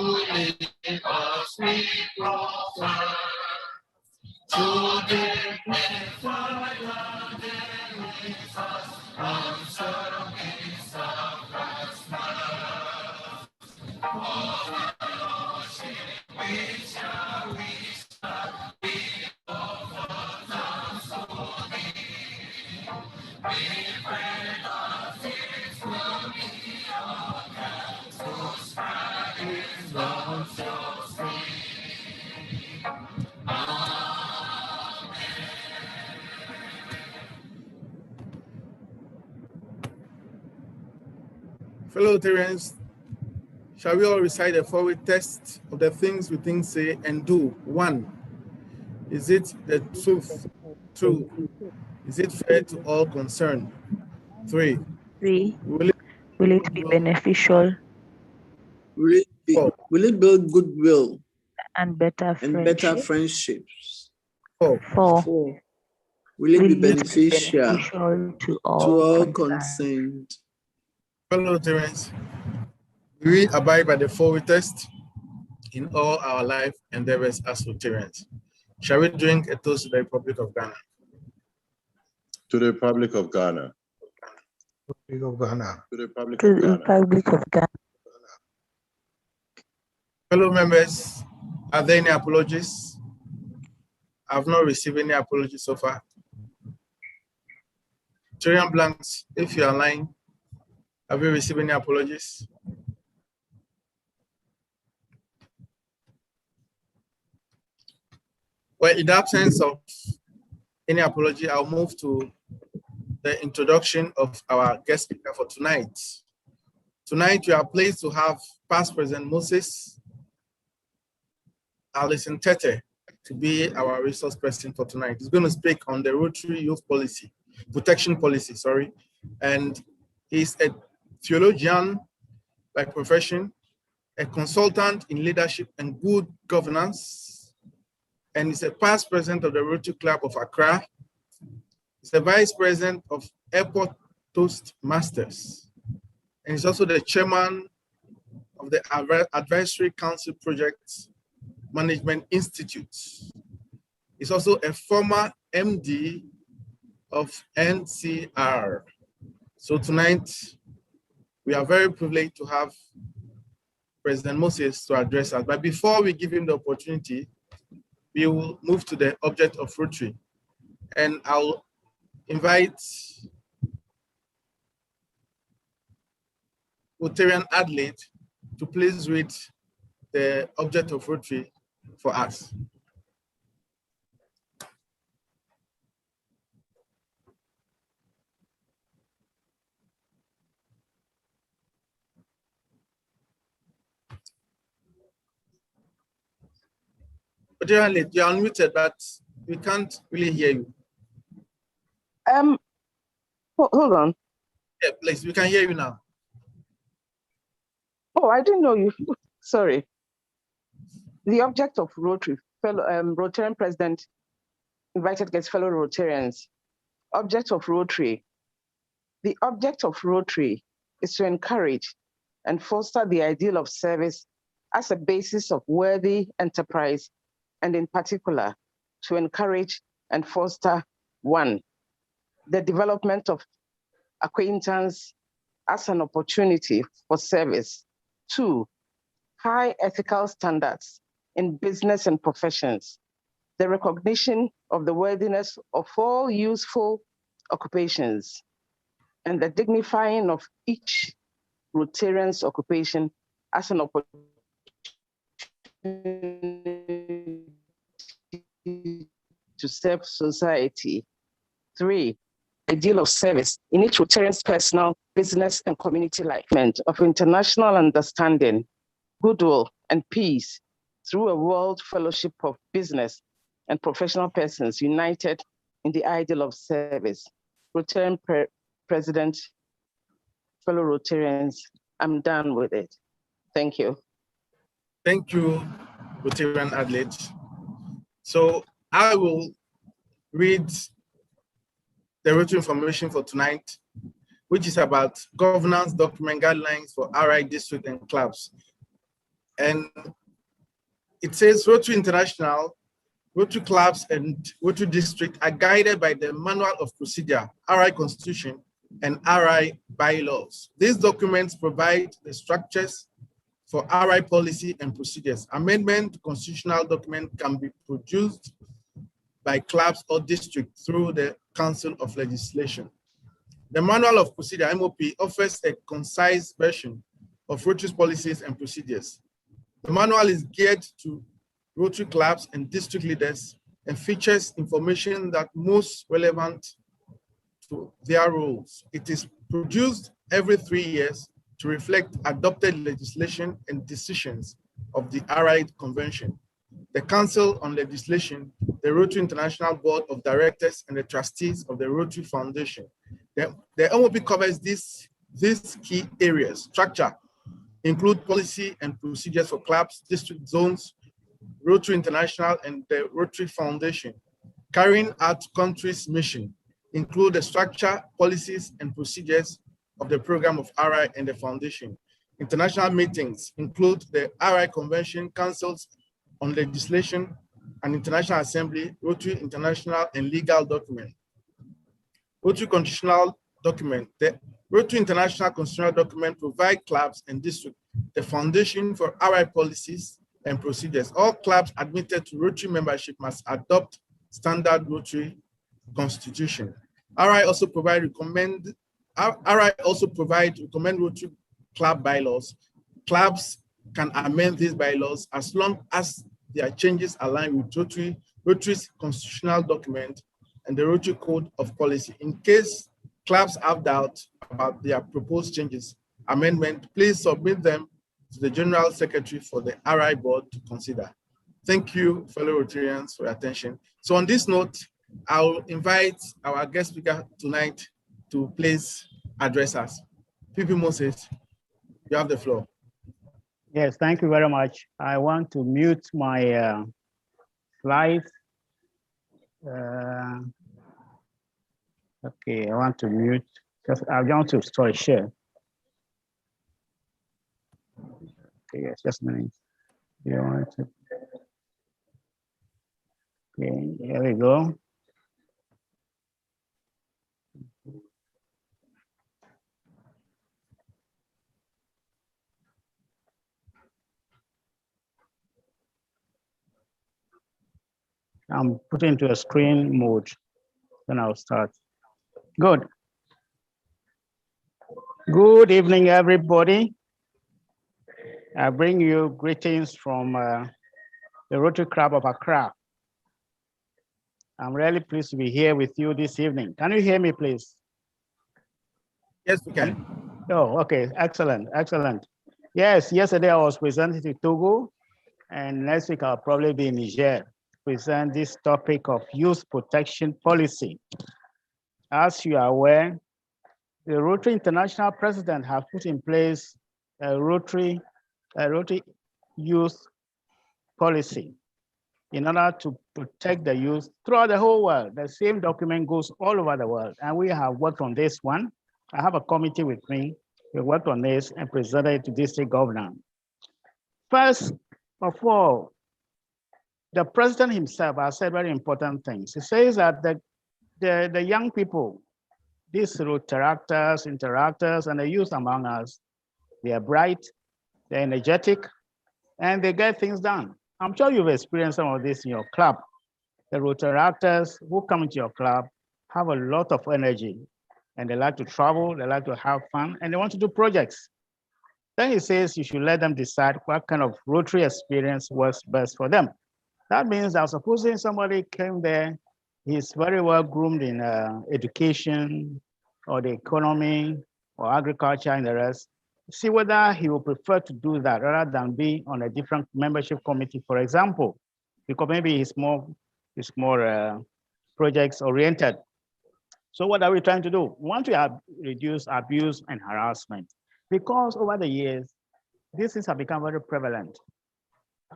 us we proffer, to dignify the Jesus, on service of Christ's love. We shall be overcome slowly. We pray that it will be our God to spread His love so free. Fellow Rotarians, shall we all recite a forward test of the things we think, say, and do? 1. Is it the truth? 2. Is it fair to all concerned? 3. Will it be beneficial? Will it build goodwill and better friendships? 4. Will it be beneficial to all concerned? Fellow Rotarians, we abide by the forward test in all our life endeavors as Rotarians. Shall we drink a toast to the Republic of Ghana? To the Republic of Ghana. Republic of Ghana. To the Republic to of the Ghana. Republic of Ghana. Fellow members, are there any apologies? I have not received any apologies so far. Rotarian Blanks, if you are lying, have you received any apologies? Well, in the absence of any apology, I'll move to the introduction of our guest speaker for tonight. Tonight, we are pleased to have Past President Moses, Allison Tetteh, to be our resource person for tonight. He's going to speak on the Rotary Youth Policy, Protection Policy, and he's a theologian by profession, a consultant in leadership and good governance, and he's a past president of the Rotary Club of Accra. He's the vice president of Airport Toastmasters, and he's also the chairman of the Advisory Council Project Management Institute. He's also a former MD of NCR. So tonight, we are very privileged to have President Moses to address us. But before we give him the opportunity, we will move to the object of Rotary. And I'll invite Rotarian Adelaide to please read the object of Rotary for us. Rotarian, you're unmuted, but we can't really hear you. Hold on. Yeah, please, we can hear you now. Oh, I didn't know you. Sorry. The object of Rotary, fellow Rotarian President, invited guests, fellow Rotarians. Object of Rotary. The object of Rotary is to encourage and foster the ideal of service as a basis of worthy enterprise, and in particular, to encourage and foster 1, the development of acquaintance as an opportunity for service. 2, high ethical standards in business and professions, the recognition of the worthiness of all useful occupations, and the dignifying of each Rotarian's occupation as an opportunity to serve society. 3, ideal of service in each Rotarian's personal, business, and community life, of international understanding, goodwill, and peace through a world fellowship of business and professional persons united in the ideal of service. Rotarian President, fellow Rotarians, I'm done with it. Thank you. Thank you, Rotarian Adelaide. So I will read the Rotary information for tonight, which is about governance document guidelines for RI district and clubs. And it says Rotary International, Rotary clubs, and Rotary district are guided by the Manual of Procedure, RI Constitution, and RI bylaws. These documents provide the structures for RI policy and procedures. Amendment to constitutional document can be produced by clubs or district through the Council of Legislation. The Manual of Procedure, MOP, offers a concise version of Rotary's policies and procedures. The manual is geared to Rotary clubs and district leaders and features information that most relevant to their roles. It is produced every 3 years to reflect adopted legislation and decisions of the RI Convention, the Council on Legislation, the Rotary International Board of Directors, and the trustees of the Rotary Foundation. The MOP covers these key areas. Structure include policy and procedures for clubs, district zones, Rotary International, and the Rotary Foundation. Carrying out country's mission include the structure, policies, and procedures of the program of RI and the Foundation. International meetings include the RI Convention, Councils on Legislation, and International Assembly, Rotary International, and legal document. Rotary Constitutional Document. The Rotary International Constitutional Document provide clubs and districts the foundation for RI policies and procedures. All clubs admitted to Rotary membership must adopt standard Rotary constitution. RI also provide recommend Rotary club bylaws. Clubs can amend these bylaws as long as their changes align with Rotary's constitutional document and the Rotary Code of Policy. In case clubs have doubt about their proposed changes, amendment, please submit them to the General Secretary for the RI Board to consider. Thank you, fellow Rotarians, for your attention. So on this note, I'll invite our guest speaker tonight to please address us. P.P. Moses, you have the floor. Yes, thank you very much. I want to mute my slides. Okay, I want to mute, because I want to share. Okay, yes, just a minute. You want to? Okay, here we go. I'm putting into a screen mode, then I'll start. Good. Good evening, everybody. I bring you greetings from the Rotary Club of Accra. I'm really pleased to be here with you this evening. Can you hear me, please? Yes, we can. Oh, okay, excellent, excellent. Yes, yesterday I was presenting to Togo, and next week I'll probably be in Niger, present this topic of youth protection policy. As you are aware, the Rotary International President has put in place a Rotary youth policy in order to protect the youth throughout the whole world. The same document goes all over the world, and we have worked on this one. I have a committee with me. We worked on this and presented it to district governor. First of all, the president himself has said very important things. He says that the young people, these Rotaractors, interactors, and the youth among us, they are bright, they're energetic, and they get things done. I'm sure you've experienced some of this in your club. The Rotaractors who come into your club have a lot of energy, and they like to travel, they like to have fun, and they want to do projects. Then he says you should let them decide what kind of Rotary experience works best for them. That means that supposing somebody came there, he's very well groomed in education or the economy or agriculture and the rest, see whether he will prefer to do that rather than be on a different membership committee, for example, because maybe he's more projects oriented. So what are we trying to do? We want to reduce abuse and harassment, because over the years, these things have become very prevalent.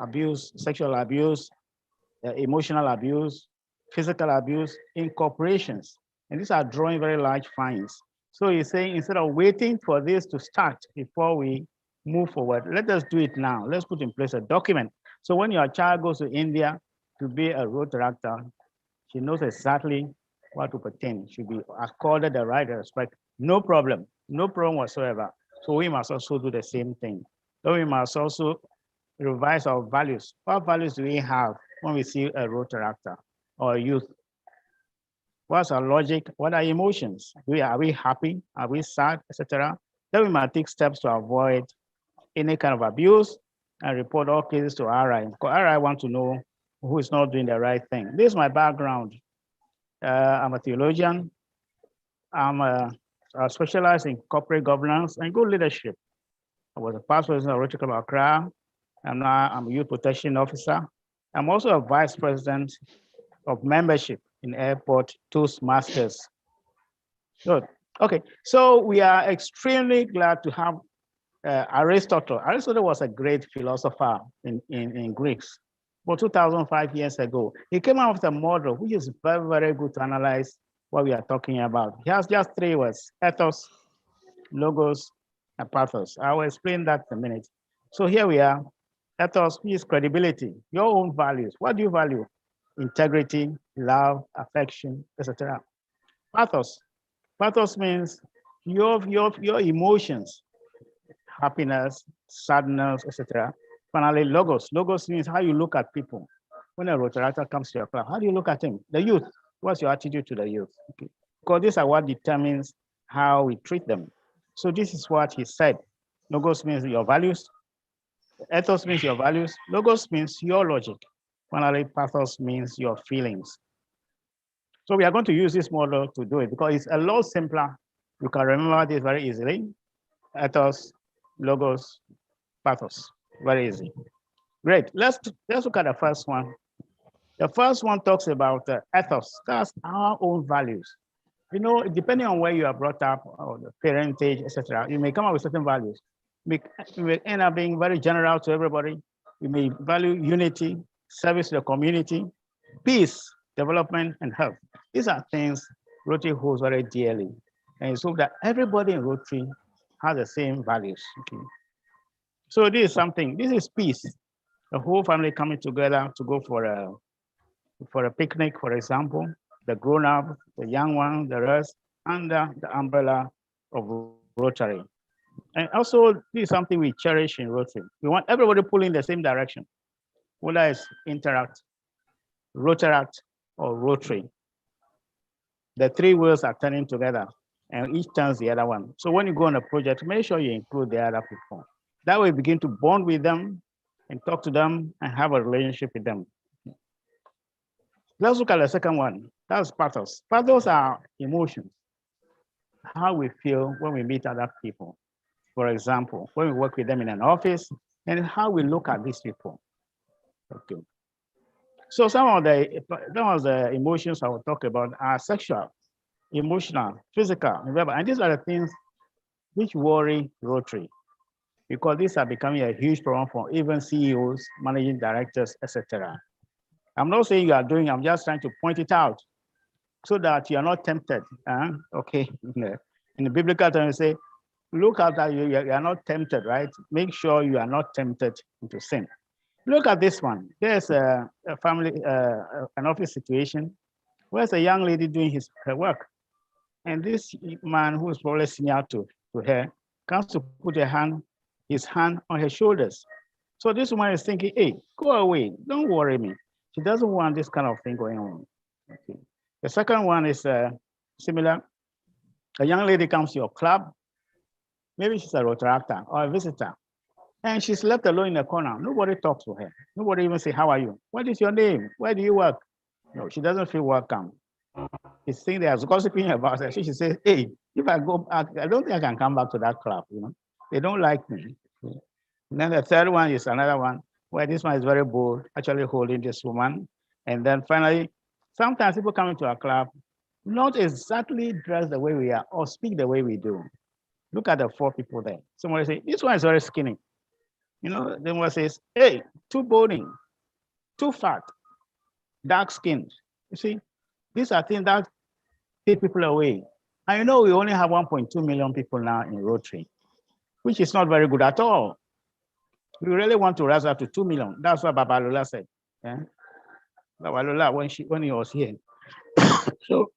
Abuse, sexual abuse, emotional abuse, physical abuse in corporations. And these are drawing very large fines. So he's saying, instead of waiting for this to start before we move forward. Let us do it now. Let's put in place a document. So when your child goes to India to be a Rotaractor, she knows exactly what to pertain. Should be accorded the right respect. No problem whatsoever. So we must also do the same thing. So we must also revise our values. What values do we have when we see a Rotaractor or a youth? What's our logic? What are emotions? Are we happy? Are we sad, etc.? Then we might take steps to avoid any kind of abuse and report all cases to RI. Because RI want to know who is not doing the right thing. This is my background. I'm a theologian. I specialize in corporate governance and good leadership. I was a past president of Rotary Club of Accra, and now I'm a youth protection officer. I'm also a vice president of membership in airport Toastmasters. Good. Okay, so we are extremely glad to have Aristotle. Aristotle was a great philosopher in Greece. About 2005 years ago, he came out with a model which is very, very good to analyze what we are talking about. He has just 3 words: ethos, logos, and pathos. I will explain that in a minute. So here we are. Ethos is credibility, your own values. What do you value? Integrity, love, affection, etc. Pathos. Pathos means your emotions, happiness, sadness, etc. Finally, logos. Logos means how you look at people. When a Rotaractor comes to your club, how do you look at him? The youth. What's your attitude to the youth? Okay. Because these are what determines how we treat them. So this is what he said. Logos means your values. Ethos means your values. Logos means your logic. Finally, pathos means your feelings. So we are going to use this model to do it because it's a lot simpler. You can remember this very easily. Ethos, logos, pathos, very easy. Great, let's look at the first one. The first one talks about ethos. That's our own values. You know, depending on where you are brought up or the parentage, etc., you may come up with certain values. You may end up being very general to everybody. You may value unity, service to the community, peace, development, and health. These are things Rotary holds very dearly. And so that everybody in Rotary has the same values. Okay. So this is something, this is peace. The whole family coming together to go for a picnic, for example, the grown-up, the young one, the rest, under the umbrella of Rotary. And also, this is something we cherish in Rotary. We want everybody pulling the same direction, whether it's Interact, Rotaract, or Rotary. The 3 wheels are turning together, and each turns the other one. So when you go on a project, make sure you include the other people. That way, you begin to bond with them and talk to them and have a relationship with them. Let's look at the second one. That's pathos. Pathos are emotions, how we feel when we meet other people. For example, when we work with them in an office, and how we look at these people. Okay. So some of the emotions I will talk about are sexual, emotional, physical, and verbal. And these are the things which worry Rotary, because these are becoming a huge problem for even CEOs, managing directors, etc. I'm not saying you are doing, I'm just trying to point it out so that you are not tempted. Okay, in the biblical term, you say, look out that you are not tempted, right? Make sure you are not tempted into sin. Look at this one. There's a family, an office situation. Where's a young lady doing her work? And this man, who is probably senior to her, comes to put his hand on her shoulders. So this woman is thinking, hey, go away, don't worry me. She doesn't want this kind of thing going on. Okay. The second one is similar. A young lady comes to your club. Maybe she's a Rotaractor or a visitor. And she's left alone in the corner. Nobody talks to her. Nobody even say, how are you? What is your name? Where do you work? No, she doesn't feel welcome. She's thinking they're gossiping about her. She says, hey, if I go back, I don't think I can come back to that club. You know, they don't like me. And then the third one is another one where this one is very bold, actually holding this woman. And then finally, sometimes people come into our club, not exactly dressed the way we are or speak the way we do. Look at the 4 people there. Somebody say, this one is very skinny. You know, then one says, hey, too bony, too fat, dark skinned. You see, these are things that take people away. And you know, we only have 1.2 million people now in Rotary. which is not very good at all. We really want to rise up to 2 million. That's what Babalola said. Yeah? Babalola, when he was here. So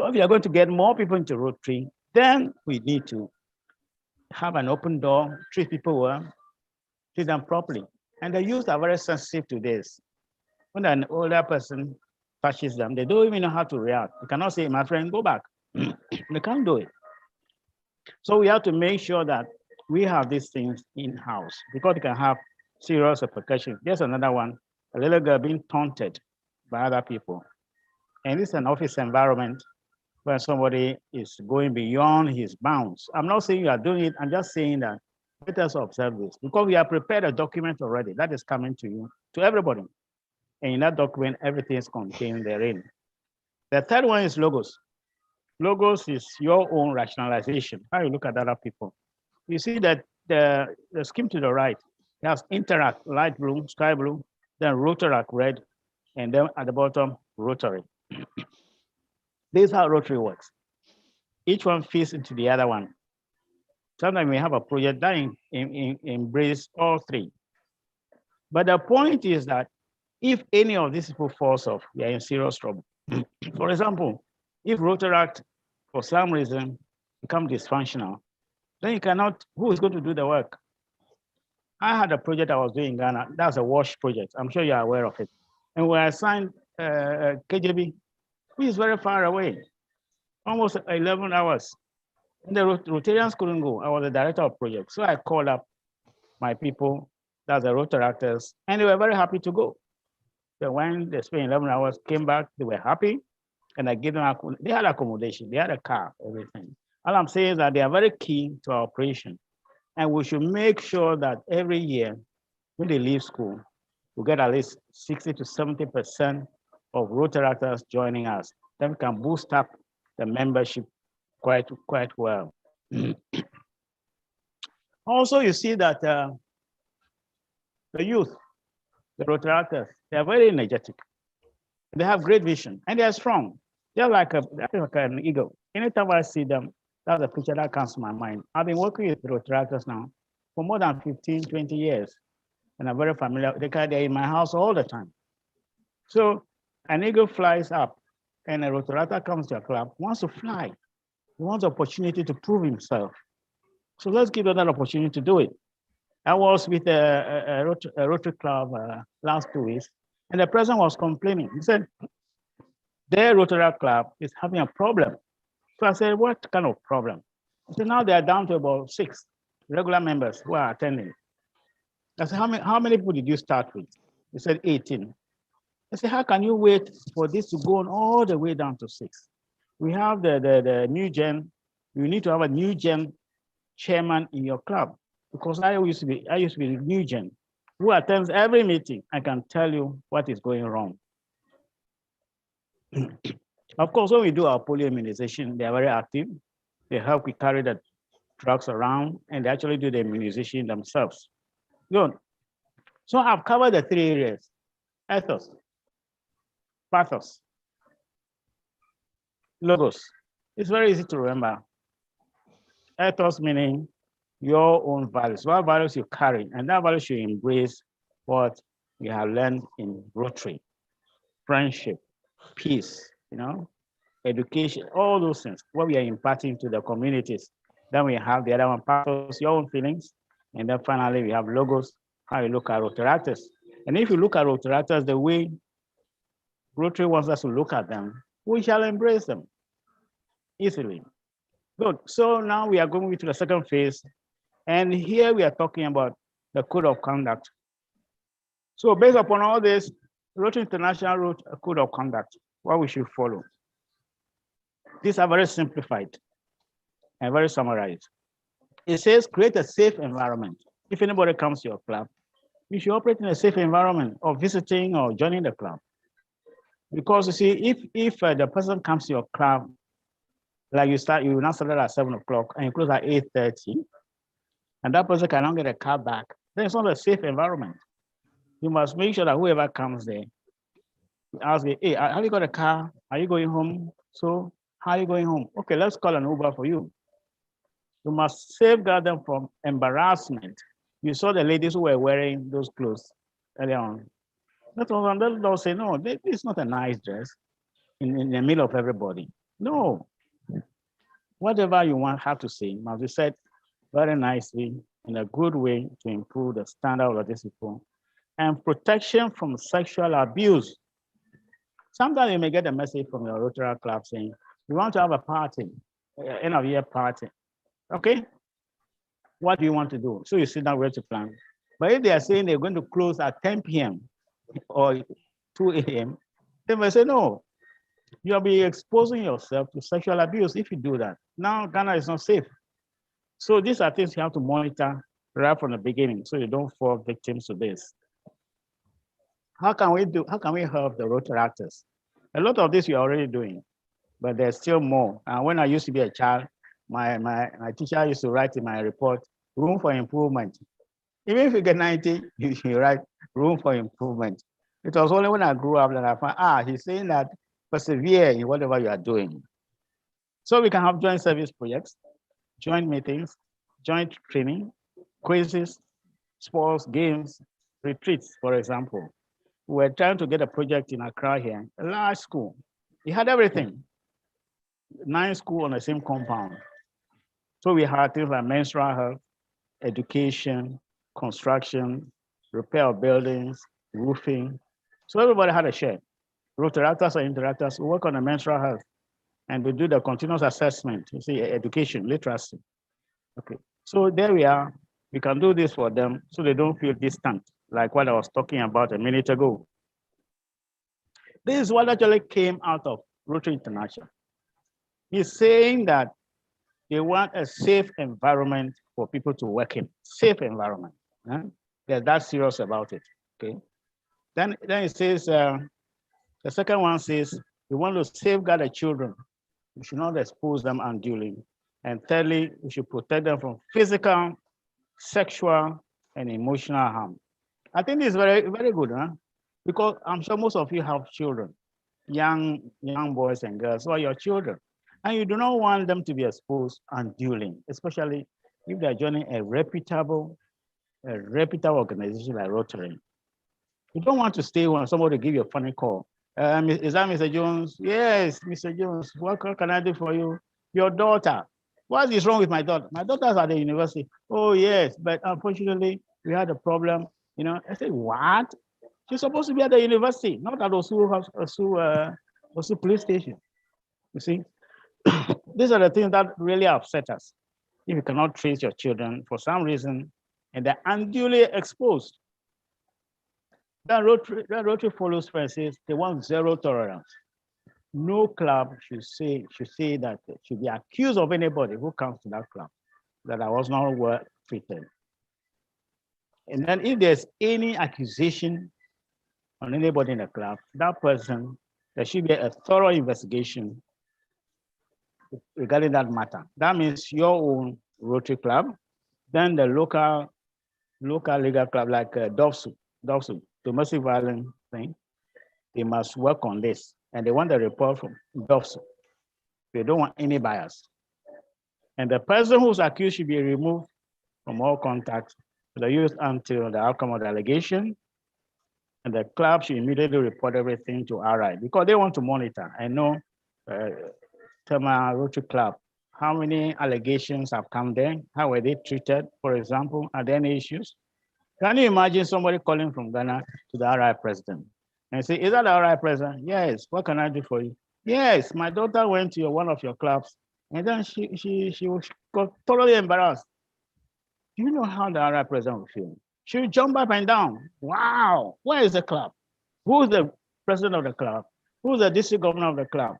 if you are going to get more people into Rotary, then we need to have an open door, treat people well, treat them properly. And the youth are very sensitive to this. When an older person touches them, they don't even know how to react. You cannot say, my friend, go back. They can't do it. So we have to make sure that we have these things in-house because you can have serious repercussions. There's another one, a little girl being taunted by other people. And it's an office environment where somebody is going beyond his bounds. I'm not saying you are doing it, I'm just saying that let us observe this because we have prepared a document already that is coming to you, to everybody. And in that document, everything is contained therein. The third one is logos. Logos is your own rationalization, how you look at other people. You see that the scheme to the right has Interact, light blue, sky blue, then Rotaract, red, and then at the bottom, Rotary. This is how Rotary works. Each one fits into the other one. Sometimes we have a project that embraces all three. But the point is that if any of these people falls off, we are in serious trouble. For example, if Rotaract, for some reason, become dysfunctional, then you cannot, who is going to do the work? I had a project I was doing in Ghana, that's a wash project. I'm sure you're aware of it. And when I signed KJB, which is very far away, almost 11 hours. And the Rotarians couldn't go. I was the director of project. So I called up my people, that's the Rotaractors, and they were very happy to go. So when they spent 11 hours, came back, they were happy. And I gave them, they had accommodation, they had a car, everything. All I'm saying is that they are very key to our operation. And we should make sure that every year, when they leave school, we get at least 60 to 70% of Rotaractors joining us. Then we can boost up the membership quite well. Also, you see that the youth, the Rotaractors, they are very energetic. They have great vision and they are strong. They're like an eagle. Anytime I see them, that's a picture that comes to my mind. I've been working with Rotaractors now for more than 15, 20 years. And I'm very familiar. They're in my house all the time. So an eagle flies up and a Rotaractor comes to a club, wants to fly. He wants the opportunity to prove himself. So let's give them that opportunity to do it. I was with a Rotary Club last 2 weeks, and the president was complaining. He said, their Rotary Club is having a problem. So I said, what kind of problem? He said, now they are down to about 6 regular members who are attending. I said, how many people did you start with? He said, 18. I said, how can you wait for this to go on all the way down to 6? We have the new gen. You need to have a new gen chairman in your club because I used to be the new gen who attends every meeting. I can tell you what is going wrong. Of course, when we do our polio immunization, they are very active. They help we carry the drugs around and they actually do the immunization themselves. Good. So I've covered the 3 areas: ethos, pathos, logos. It's very easy to remember. Ethos meaning your own values, what values you carry, and that value should embrace what you have learned in Rotary, friendship, peace, education, all those things, what we are imparting to the communities. Then we have the other one, pathos, your own feelings, and then finally we have logos, how you look at Rotaractors. And if you look at Rotaractors the way Rotary wants us to look at them, we shall embrace them easily. Good. So now we are going to the second phase. And here we are talking about the code of conduct. So based upon all this, Rotary International wrote a code of conduct, what we should follow. These are very simplified and very summarized. It says create a safe environment. If anybody comes to your club, you should operate in a safe environment of visiting or joining the club. Because you see, if the person comes to your club, like you now start at 7 o'clock and you close at 8:30, and that person cannot get a car back, then it's not a safe environment. You must make sure that whoever comes there, you ask me, hey, have you got a car? Are you going home? So how are you going home? Okay, let's call an Uber for you. You must safeguard them from embarrassment. You saw the ladies who were wearing those clothes earlier on. That was on they'll say, no, it's not a nice dress in the middle of everybody. No. Whatever you have to say must be said very nicely in a good way to improve the standard of these people. And protection from sexual abuse. Sometimes you may get a message from your Rotary club saying, we want to have a party, end of year party. Okay? What do you want to do? So you sit down ready to plan. But if they are saying they're going to close at 10 p.m. or 2 a.m., they may say, no, you'll be exposing yourself to sexual abuse if you do that. Now, Ghana is not safe. So these are things you have to monitor right from the beginning so you don't fall victims to this. How can we help the Rotaractors? A lot of this you're already doing, but there's still more. And when I used to be a child, my teacher used to write in my report, room for improvement. Even if you get 90, you write room for improvement. It was only when I grew up that I found, he's saying that persevere in whatever you are doing. So we can have joint service projects, joint meetings, joint training, quizzes, sports, games, retreats, for example. We were trying to get a project in Accra here, a large school. It had everything. 9 schools on the same compound. So we had things like menstrual health, education, construction, repair of buildings, roofing. So everybody had a share. Rotaractors or interactors work on the menstrual health and we do the continuous assessment, you see, education, literacy. Okay, so there we are. We can do this for them so they don't feel distant, like what I was talking about a minute ago. This is what actually came out of Rotary International. He's saying that they want a safe environment for people to work in, safe environment. They're that serious about it, okay? Then it says, the second one says, we want to safeguard the children. We should not expose them unduly. And thirdly, we should protect them from physical, sexual, and emotional harm. I think this is very, very good, huh? Because I'm sure most of you have children, young boys and girls who are your children. And you do not want them to be exposed unduly, especially if they're joining a reputable organization like Rotary. You don't want to stay when somebody give you a funny call. Is that Mr. Jones? Yes, Mr. Jones, what can I do for you? Your daughter. What is wrong with my daughter? My daughter's at the university. Oh, yes, but unfortunately, we had a problem. You know, I said, what? She's supposed to be at the university, not at Osu police station. You see, these are the things that really upset us. If you cannot trace your children for some reason and they're unduly exposed. That Rotary follows says they want zero tolerance. No club should say that they should be accused of anybody who comes to that club that I was not well treated. And then if there's any accusation on anybody in the club, that person, there should be a thorough investigation regarding that matter. That means your own Rotary club, then the local legal club like DOVSU, domestic violence thing, they must work on this. And they want a report from DOVSU. They don't want any bias. And the person who's accused should be removed from all contact with the youth until the outcome of the allegation. And the club should immediately report everything to RI because they want to monitor. I know Tema Rotary Club, how many allegations have come there? How were they treated? For example, are there any issues? Can you imagine somebody calling from Ghana to the RI president and say, is that the RI president? Yes, what can I do for you? Yes, my daughter went to one of your clubs and then she got totally embarrassed. Do you know how the RI president will feel? She will jump up and down. Wow, where is the club? Who's the president of the club? Who's the district governor of the club?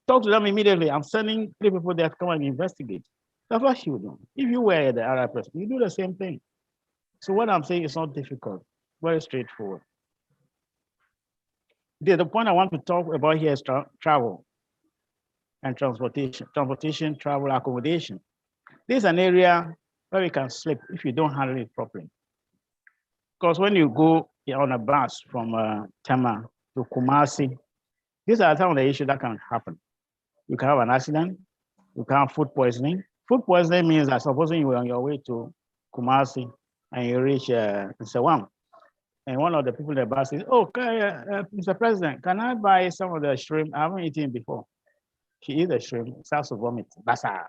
Talk to them immediately. I'm sending 3 people there to come and investigate. That's what she would do. If you were the RI president, you do the same thing. So what I'm saying is not difficult, very straightforward. The point I want to talk about here is travel and transportation, travel, accommodation. This is an area where we can slip if you don't handle it properly. Because when you go on a bus from Tema to Kumasi, these are some of the issues that can happen. You can have an accident, you can have food poisoning, Food poisoning means that supposing you were on your way to Kumasi and you reach Nsawam, and one of the people in the bus says, "Oh, Mr. President, can I buy some of the shrimp? I haven't eaten before." She eats the shrimp, starts to vomit. Basa.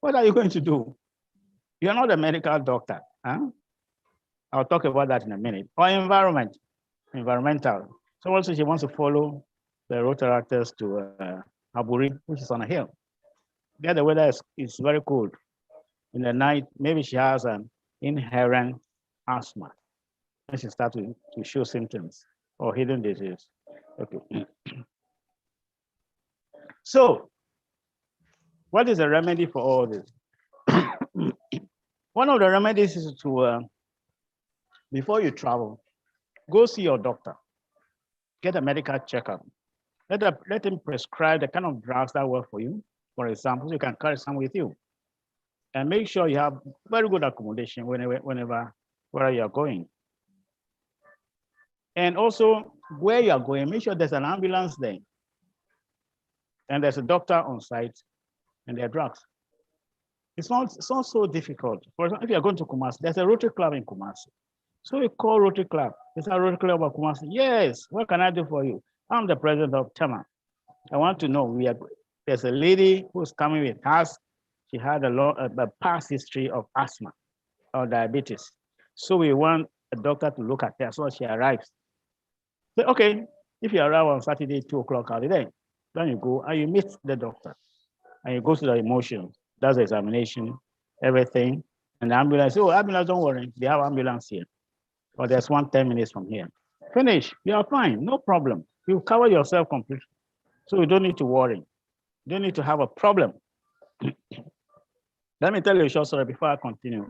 What are you going to do? You're not a medical doctor. Huh? I'll talk about that in a minute. Or environmental. Someone says she wants to follow the Rotaractors to Aburi, which is on a hill. There the weather is very cold. In the night, maybe she has an inherent asthma. And she starts to show symptoms or hidden disease. Okay. So, what is the remedy for all this? One of the remedies is to, before you travel, go see your doctor, get a medical checkup. Let him prescribe the kind of drugs that work for you. For example, you can carry some with you. And make sure you have very good accommodation wherever you're going. And also, where you're going, make sure there's an ambulance there. And there's a doctor on site, and there are drugs. It's not so difficult. For example, if you're going to Kumasi, there's a Rotary Club in Kumasi. So you call Rotary Club. Is that Rotary Club of Kumasi? Yes, what can I do for you? I'm the president of Tema. I want to know, there's a lady who's coming with us. She had a past history of asthma or diabetes. So we want a doctor to look at her so she arrives. So, okay, if you arrive on Saturday, 2 o'clock, I'll be there. Then you go and you meet the doctor and you go to the emotions, does the examination, everything. And the ambulance, oh, ambulance, don't worry, they have ambulance here. Or there's 10 minutes from here. Finish, you are fine, no problem. You cover yourself completely. So you don't need to worry. You don't need to have a problem. Let me tell you a short story before I continue.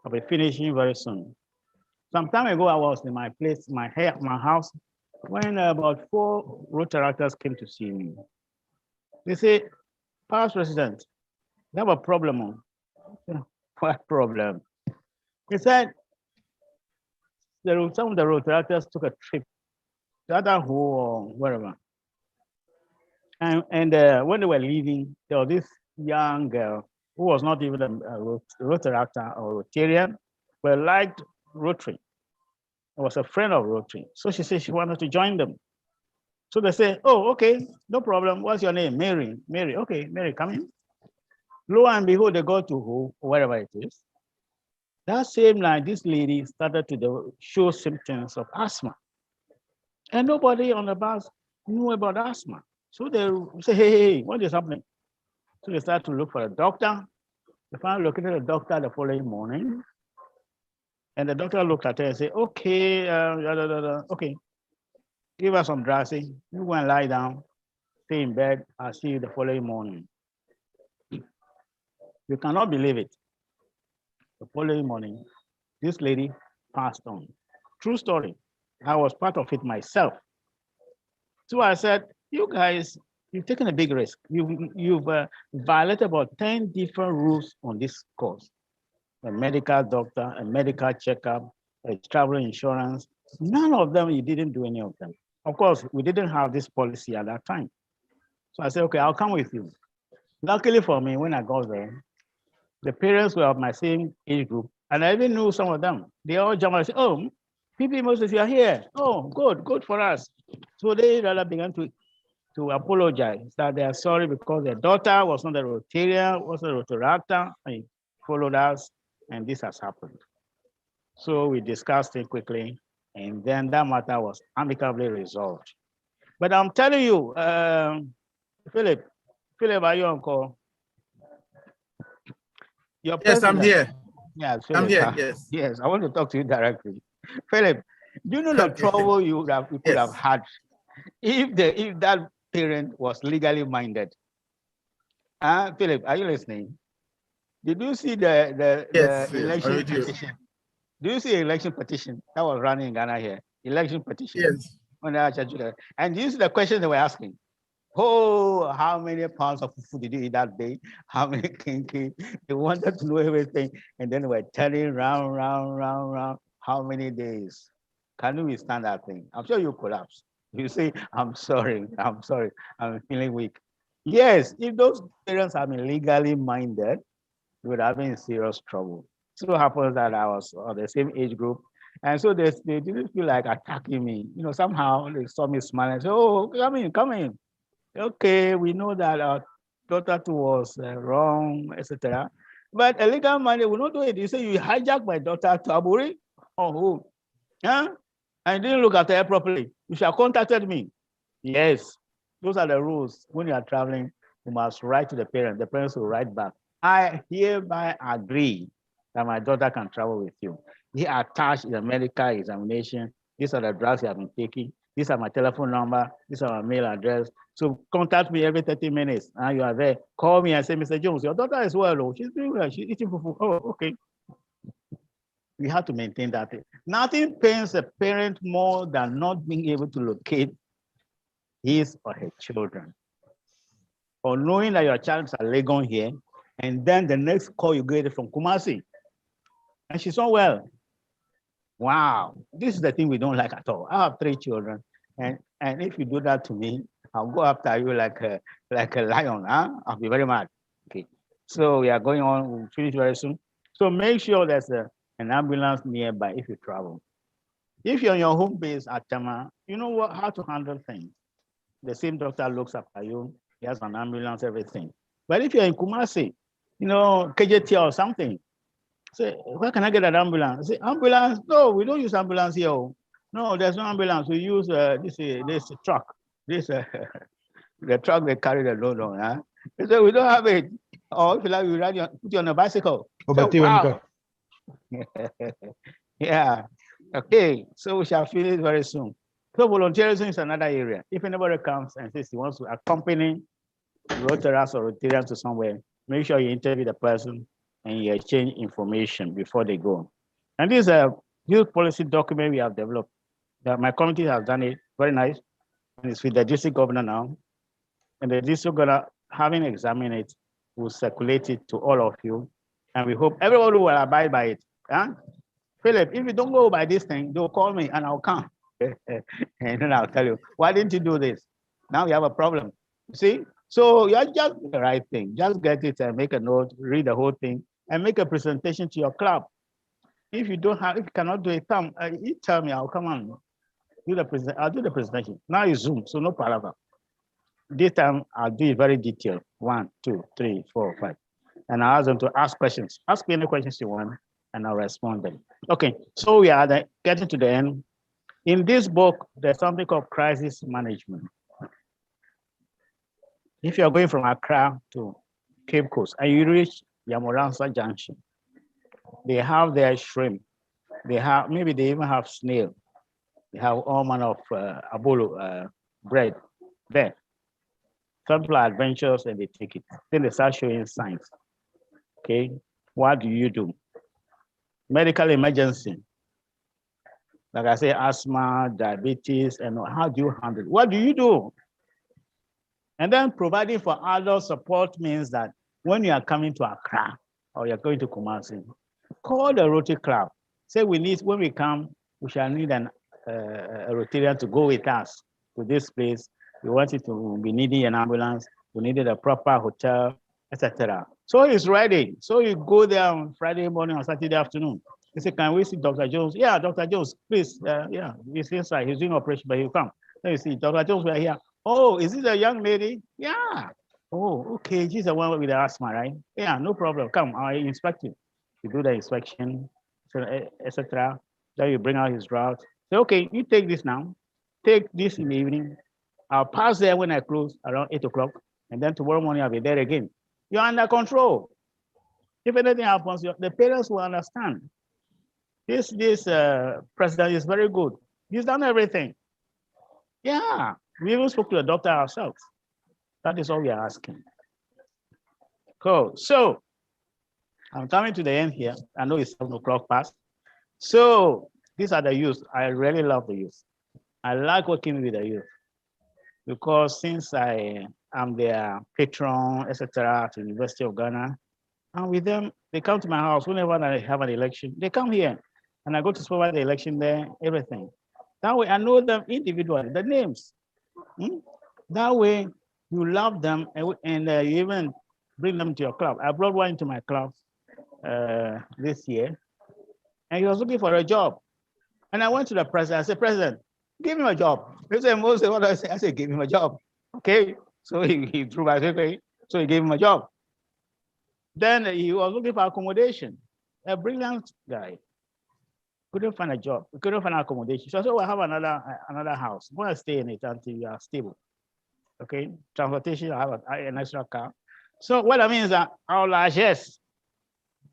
I'll be finishing very soon. Some time ago, I was in my place, my house, when about 4 Rotaractors came to see me. They say, "Past President, they have a problem." What problem? He said, some of the Rotaractors took a trip to Idaho or wherever. And when they were leaving, there was this young girl who was not even a Rotaractor or Rotarian, but liked Rotary. I was a friend of Rotary. So she said she wanted to join them. So they say, "Oh, okay, no problem. What's your name?" "Mary." "Mary, okay, Mary, come in." Lo and behold, they go to wherever it is. That same night, this lady started to show symptoms of asthma. And nobody on the bus knew about asthma. So they say, hey, what is happening? So they start to look for a doctor. They finally located a doctor the following morning. And the doctor looked at her and said, "Okay, okay, give us some drugs. You go and lie down, stay in bed. I'll see you the following morning." You cannot believe it. The following morning, this lady passed on. True story. I was part of it myself. So I said, "You guys, you've taken a big risk. You've violated about 10 different rules on this course. A medical doctor, a medical checkup, a travel insurance. None of them, you didn't do any of them. Of course, we didn't have this policy at that time. So I said, okay, I'll come with you." Luckily for me, when I got there, the parents were of my same age group, and I even knew some of them. They all jumped and said, "Oh, PP Moses, you are here. Oh, good for us." So they rather began to apologize that they are sorry because their daughter was not a Rotarian, was a Rotaractor, and followed us, and this has happened. So we discussed it quickly, and then that matter was amicably resolved. But I'm telling you, Philip, are you on call? Yes, I'm here. Yeah, Philip, I'm here, yes. Yes, I want to talk to you directly. Philip, do you know the trouble you could have had if that parent was legally minded? Philip, are you listening? Did you see the election petition? Do you see election petition that was running in Ghana here? Election petition. Yes. And do you see the question they were asking? Oh, how many pounds of food did you eat that day? How many kinky? They wanted to know everything. And then we're turning round. How many days? Can you withstand that thing? I'm sure you collapse. You say, I'm sorry, I'm feeling weak. Yes, if those parents have been legally minded, we would have been in serious trouble. So happens that I was on the same age group. And so they didn't feel like attacking me. You know, somehow they saw me smiling and said, oh, come in, come in. Okay, we know that our daughter too was wrong, etc. But a legal man, they will not do it. You say you hijacked my daughter to Aburi or who? Yeah? And didn't look after her properly. You should have contacted me. Yes, those are the rules. When you are traveling, you must write to the parents. The parents will write back. I hereby agree that my daughter can travel with you. He attached the medical examination. These are the drugs you have been taking. These are my telephone number. These are my mail address. So contact me every 30 minutes. And you are there. Call me and say, Mr. Jones, your daughter is well. Oh, she's doing well. She's eating fufu. Oh, okay. We have to maintain that. Nothing pains a parent more than not being able to locate his or her children. Or knowing that your child is at Legon here, and then the next call you get from Kumasi, and she's not well. Wow, this is the thing we don't like at all. I have 3 children, and if you do that to me, I'll go after you like a lion. Huh? I'll be very mad. Okay, so we are going on. We'll finish very soon. So make sure there's an ambulance nearby if you travel. If you're on your home base at Tema, you know how to handle things. The same doctor looks after you. He has an ambulance, everything. But if you're in Kumasi, you know, KJT or something, say, where can I get an ambulance? Say, ambulance? No, we don't use ambulance here. No, there's no ambulance. We use this truck. This the truck they carry the load on. Huh? They say, we don't have it. Or if you like, we put you on a bicycle. So, wow. Yeah. Okay. So we shall finish very soon. So volunteerism is another area. If anybody comes and says he wants to accompany Rotaractors or Rotarians to somewhere, make sure you interview the person and you exchange information before they go. And this is a youth policy document we have developed. That my committee has done it, very nice. And it's with the district governor now. And the district governor, having examined it, will circulate it to all of you. And we hope everyone will abide by it. Huh? Philip, if you don't go by this thing, they'll call me and I'll come. And then I'll tell you, why didn't you do this? Now you have a problem. See? So you're just the right thing. Just get it and make a note, read the whole thing, and make a presentation to your club. If you cannot do it, you tell me, I'll come on. I'll do the presentation. Now it's Zoom, so no problem. This time I'll do it very detailed. 1, 2, 3, 4, 5. And I'll ask them to ask questions. Ask me any questions you want, and I'll respond them. Okay, so we are getting to the end. In this book, there's something called crisis management. If you're going from Accra to Cape Coast and you reach Yamoransa Junction, they have their shrimp. They have, maybe they even have snail. They have all manner of abolo bread there. Some people are adventurous and they take it. Then they start showing signs. Okay, what do you do? Medical emergency. Like I say, asthma, diabetes, and how do you handle it? What do you do? And then providing for adult support means that when you are coming to Accra or you're going to Kumasi, call the Rotary Club. Say when we come, we shall need a Rotarian to go with us to this place. We want it to be needing an ambulance. We needed a proper hotel, etc. So it's ready. So you go there on Friday morning or Saturday afternoon. You say, can we see Dr. Jones? Yeah, Dr. Jones, please. Yeah, he's inside. He's doing operation, but he'll come. Then you see, Dr. Jones, we're here. Oh, is this a young lady? Yeah. Oh, okay. She's the one with the asthma, right? Yeah, no problem. Come, I'll inspect you. You do the inspection, etc. Then you bring out his route. Say, okay, you take this now. Take this in the evening. I'll pass there when I close around 8 o'clock. And then tomorrow morning, I'll be there again. You're under control. If anything happens, the parents will understand. This president is very good. He's done everything. Yeah, we even spoke to the doctor ourselves. That is all we are asking. Cool. So I'm coming to the end here. I know it's 7 o'clock past. So these are the youth. I really love the youth. I like working with the youth because since I am their patron, etc., to the University of Ghana, and with them, they come to my house whenever I have an election. They come here, and I go to supervise the election there, everything. That way, I know them individually, the names. That way, you love them, and you even bring them to your club. I brought one into my club this year, and he was looking for a job. And I went to the president. I said, President, give him a job. He said, Moses, what do I say? I said, give him a job. Okay. So he threw my okay. So he gave him a job. Then he was looking for accommodation. A brilliant guy. Couldn't find a job. Couldn't find accommodation. So I said, well, I have another house. I'm going to stay in it until you are stable. Okay. Transportation, I have an extra car. So what I mean is that our largesse,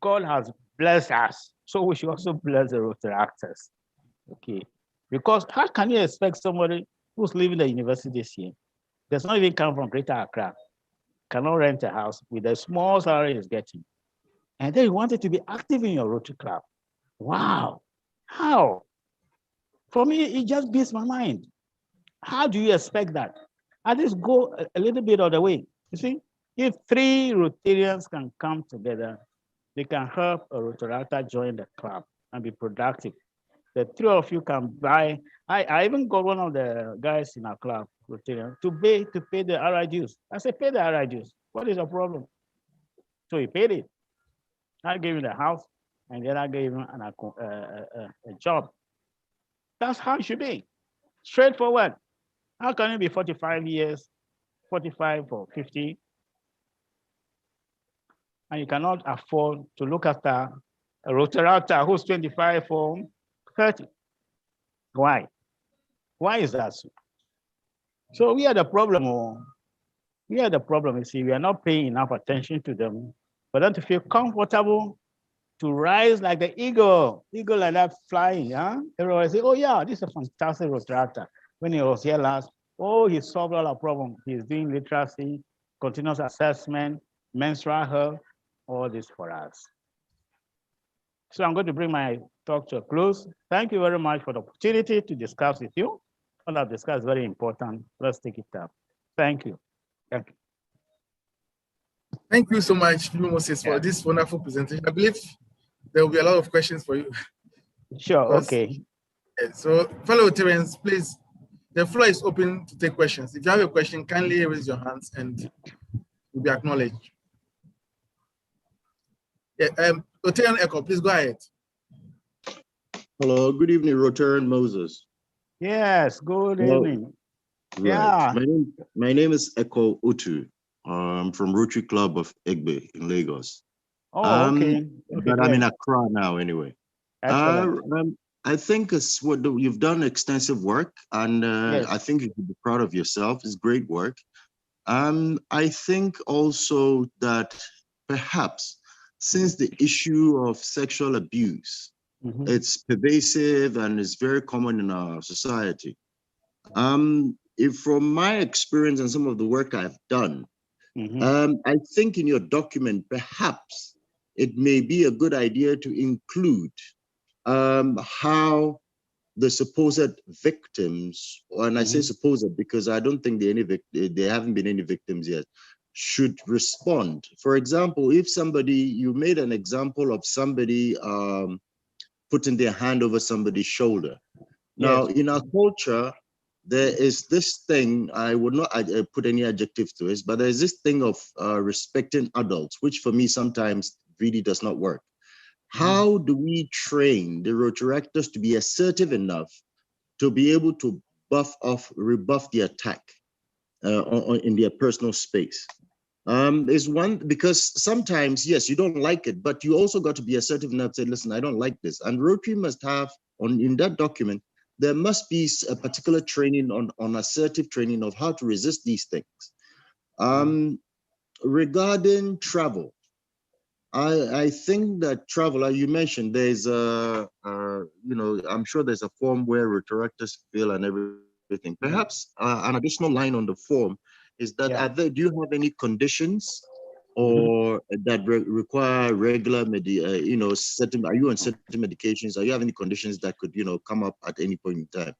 God has blessed us. So we should also bless the Rotaractors. Okay. Because how can you expect somebody who's leaving the university this year, does not even come from Greater Accra, cannot rent a house with a small salary he's getting, and then you wanted to be active in your Rotary Club? Wow. How? For me, it just beats my mind. How do you expect that? At least go a little bit of the way. You see, if 3 Rotarians can come together, they can help a Rotaractor join the club and be productive. The 3 of you can buy. I even got one of the guys in our club, Rotarian, to pay the RI dues. I said, pay the RI dues. What is the problem? So he paid it. I gave him the house, and then I gave him a job. That's how it should be. Straightforward. How can you be 45 years, 45 or 50, and you cannot afford to look after a Rotaractor who's 25 or 30? Why? Why is that so? So we are the problem. We are the problem. You see, we are not paying enough attention to them for them to feel comfortable to rise like the eagle like that flying. Huh? Everybody say, oh yeah, this is a fantastic Rotaractor. When he was here last, oh, he solved all our problems. He's doing literacy, continuous assessment, menstrual health, all this for us. So I'm going to bring my talk to a close. Thank you very much for the opportunity to discuss with you. All I've discussed is very important. Let's take it up. Thank you. Thank you. Thank you so much, Moses, for this wonderful presentation. I believe there will be a lot of questions for you. Sure, okay. So, fellow Rotarians, please, the floor is open to take questions. If you have a question, kindly raise your hands and you'll be acknowledged. Yeah, Rotarian Echo, please go ahead. Hello, good evening, Rotarian Moses. Yes, good evening. Right. Yeah. My name is Echo Utu. I'm from Rotary Club of Egbe in Lagos. Oh, okay. But I'm in Accra now anyway. Excellent. I think it's what you've done extensive work, and Yes. I think you should be proud of yourself. It's great work. I think also that perhaps since the issue of sexual abuse, it's pervasive and it's very common in our society. If from my experience and some of the work I've done, I think in your document, perhaps it may be a good idea to include how the supposed victims, and I say supposed because I don't think there haven't been any victims yet, should respond. For example, if you made an example of somebody putting their hand over somebody's shoulder. Now, in our culture, there is this thing, I would not put any adjective to it, but there's this thing of respecting adults, which for me sometimes really does not work. How do we train the Rotaractors to be assertive enough to be able to rebuff the attack in their personal space? Is one, because sometimes, yes, you don't like it, but you also got to be assertive enough to say, listen, I don't like this. And Rotary must have, in that document, there must be a particular training on assertive training of how to resist these things. Regarding travel, I think that travel, you mentioned, there's I'm sure there's a form where Rotaractors fill and everything. Perhaps an additional line on the form is that do you have any conditions or that require regular certain, are you on certain medications? Are you have any conditions that could, come up at any point in time?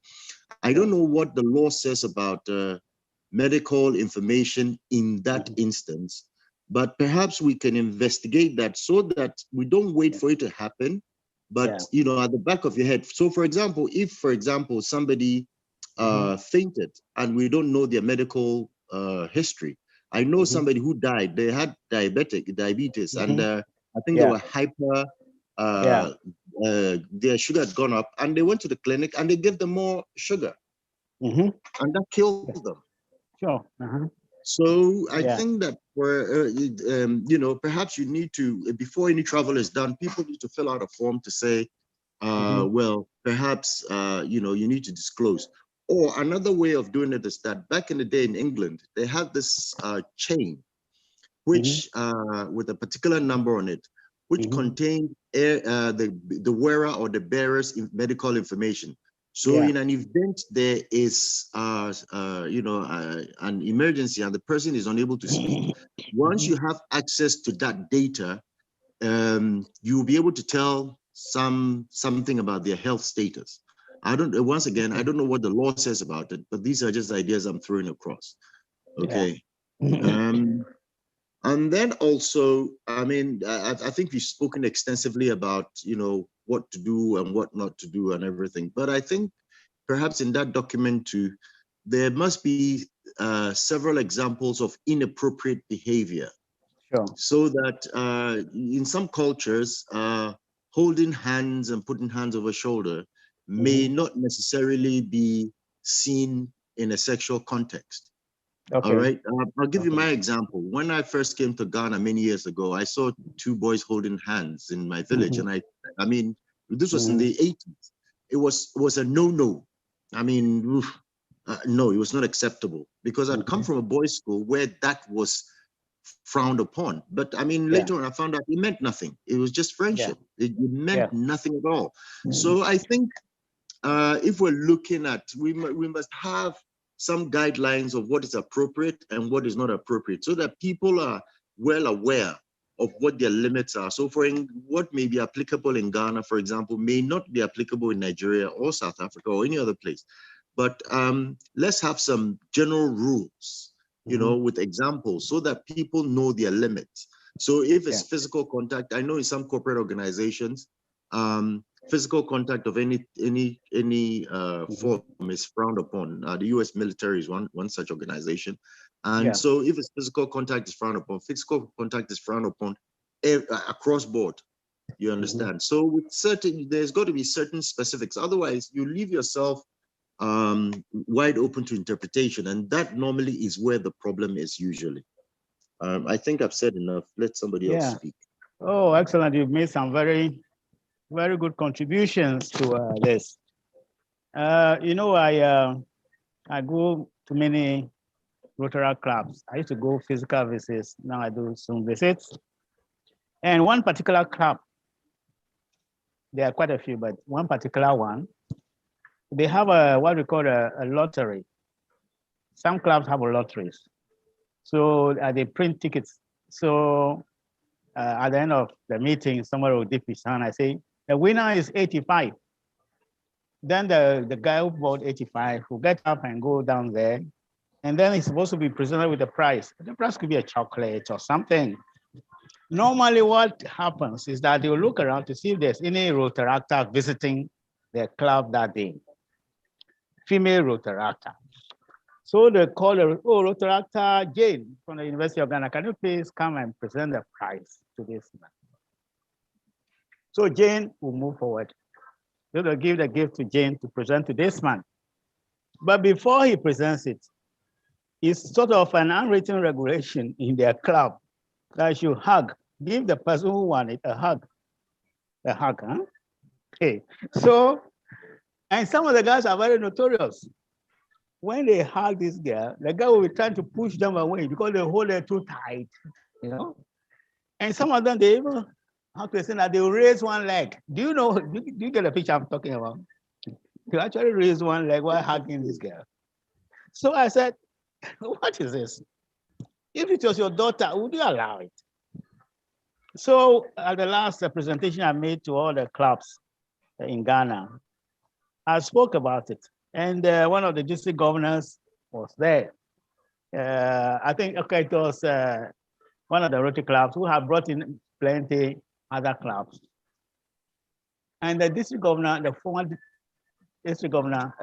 I don't know what the law says about medical information in that instance, but perhaps we can investigate that so that we don't wait for it to happen, but at the back of your head. So for example, if somebody fainted and we don't know their medical history. I know somebody who died, they had diabetes, and I think they were hyper, their sugar had gone up, and they went to the clinic and they gave them more sugar. And that killed them. Sure. So I think that perhaps you need to, before any travel is done, people need to fill out a form to say, well, perhaps, you need to disclose. Or another way of doing it is that back in the day in England, they had this chain, which with a particular number on it, which contained the wearer or the bearer's medical information. So in an event there is, an emergency and the person is unable to speak, once you have access to that data, you'll be able to tell something about their health status. I don't know what the law says about it, but these are just ideas I'm throwing across. Okay. And then also, I mean, I think we've spoken extensively about, what to do and what not to do and everything. But I think perhaps in that document too, there must be several examples of inappropriate behavior. Sure. So that in some cultures, holding hands and putting hands over shoulder may not necessarily be seen in a sexual context. Okay. All right. I'll give you my example. When I first came to Ghana many years ago, I saw two boys holding hands in my village. And I mean, this was in the 80s. It was a no-no. I mean, no, it was not acceptable because I'd come from a boys' school where that was frowned upon. But I mean, later on, I found out it meant nothing. It was just friendship. It meant nothing at all. So I think if we're looking at, we must have some guidelines of what is appropriate and what is not appropriate so that people are well aware of what their limits are. So what may be applicable in Ghana, for example, may not be applicable in Nigeria or South Africa or any other place. But let's have some general rules, with examples so that people know their limits. So if it's physical contact, I know in some corporate organizations, physical contact of any form is frowned upon. The U.S. military is one such organization. And so if it's physical contact is frowned upon, physical contact is frowned upon across board, you understand? So with there's got to be certain specifics. Otherwise, you leave yourself wide open to interpretation. And that normally is where the problem is usually. I think I've said enough. Let somebody else speak. Oh, excellent. You've made some very good contributions to this. I go to many Rotary clubs. I used to go physical visits. Now I do Zoom visits. And one particular club, there are quite a few, but one particular one, they have what we call a lottery. Some clubs have lotteries. So they print tickets. So at the end of the meeting, somebody will dip his hand. I say, the winner is 85. Then the guy who bought 85 will get up and go down there. And then he's supposed to be presented with a prize. The prize could be a chocolate or something. Normally what happens is that they'll look around to see if there's any Rotaractor visiting their club that day. Female Rotaractor. So they call her, Rotaractor Jane from the University of Ghana. Can you please come and present the prize to this man? So Jane will move forward. They will give the gift to Jane to present to this man. But before he presents it, it's sort of an unwritten regulation in their club that you hug, give the person who won it a hug. A hug, huh? Okay. So, and some of the guys are very notorious. When they hug this girl, the guy will be trying to push them away because they hold her too tight, And some of them, they even have to say that they will raise one leg. Do you get the picture I'm talking about? They actually raise one leg while hugging this girl. So I said, what is this? If it was your daughter, would you allow it? So at the last presentation I made to all the clubs in Ghana, I spoke about it. And one of the district governors was there. I think, it was one of the Rotary clubs who have brought in plenty other clubs. And the district governor, the former district governor,